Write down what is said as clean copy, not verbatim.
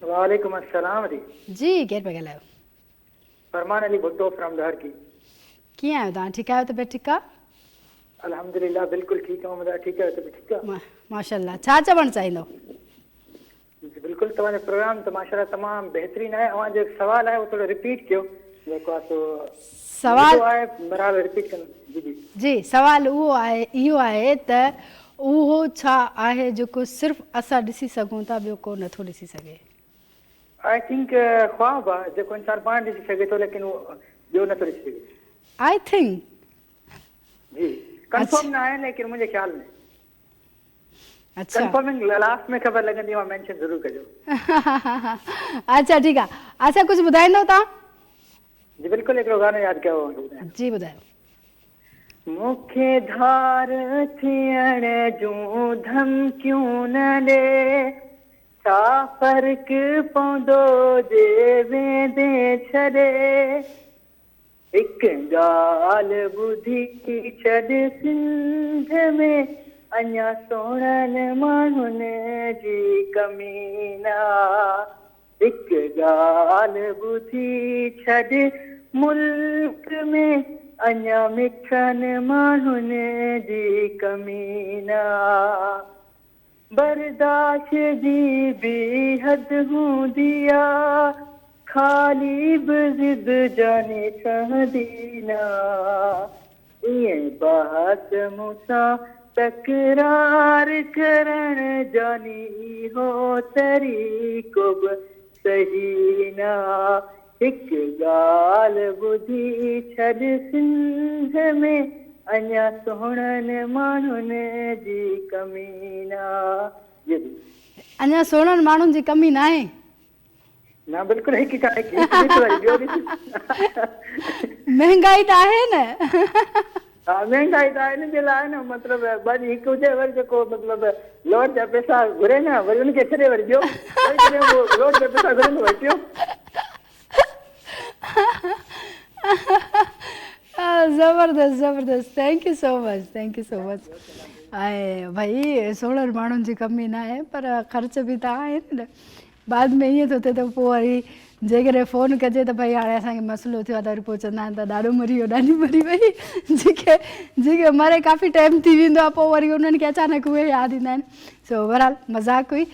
वालेकुम अस्सलाम जी। जी केरु पिया ॻाल्हायो? फरमान अली भुट्टो फ्रॉम दहर की। कीअं आहियो तव्हां? ठीकु आहियो? तबियत ठीकु आहे? अल्हम्दुलिल्लाह बिल्कुलु ठीकु आहे। मुंहिंजा ठीकु आहे, तबियत ठीकु आहे। माशाल्लाह। छा चवणु चाहींदो? बिल्कुलु तव्हांजो प्रोग्राम त माशाल्लाह तमामु बहितरीनु आहे। अव्हां जो सवाल आहे उहो थोरो रिपीट कयो, जेको आहे सो सवाल ॿुधो आहे बराबरि रिपीट कंदो। जी जी जी सवाल उहो आहे, इहो आहे त उहो छा आहे जेको सिर्फ़ु असां ॾिसी सघूं था, ॿियो को नथो ॾिसी सघे? आई थिंक ख्वाब आहे जेको इंसान पाण ॾिसी सघे थो, लेकिन उहो ॿियो नथो ॾिसी सघे। आई थिंक जी कंफर्म न आहे, लेकिन मुंहिंजे ख़्याल में अच्छा कंफर्मिंग लास्ट में ख़बर लॻंदी, मां मेंशन ज़रूरु कजो। अच्छा ठीकु आहे। अच्छा कुझु ॿुधाईंदव तव्हां? जी बिल्कुलु हिकिड़ो गानो यादि कयो। जी ॿुधायो। मूंखे धार थियण जूं धमकियूं न ॾे, छा फ़र्क़ु पवंदो जे वेंदे छॾे, हिकु ॻाल्हि ॿुधी छॾ सिंध में अञा सोणनि माण्हुनि जी कमी न, हिकु ॻाल्हि ॿुधी छॾ मुल्क में अञा मिठनि माण्हुनि जी कमी न, बर्दाश्त जी बि हद हूंदी आहे, ख़ाली बि ज़िद जाने ठहंदी न, ईअं बहस मूंसां तकरार करण जानी इहो तरीक़ो बि सही न, हिकु ॻाल्हि ॿुधी छॾ सिंध में अञा सोणनि माण्हुनि जी कमी न। अञा सोणनि माण्हुनि जी कमी न आहे? न बिल्कुलु हिकु महांगाई त आहे न। हा महांगाई त आहे, हिन जे लाइ न मतिलबु ॿ हिकु हुजे, वरी जेको मतिलबु लोन जा पैसा घुरे न, वरी हुनखे छॾे वरी ॿियो लोन जा पैसा घुरंदो वरी टियों। ज़बरदस्त ज़बरदस्त। Thank you so much, thank you so much. ऐं भई सोणनि माण्हुनि जी कमी न आहे, पर ख़र्च बि त आहिनि न। बाद में ईअं थो थिए त पोइ वरी जेकॾहिं फ़ोन कजे त भई हाणे असांखे मसइलो थियो आहे, त वरी पोइ चवंदा आहिनि त ॾाढो मरी वियो, ॾाढी मरी वई, जेके मरे काफ़ी टाइम थी वेंदो आहे, पोइ वरी उन्हनि खे अचानक उहे यादि ईंदा आहिनि। सो ओवरऑल मज़ाक हुई।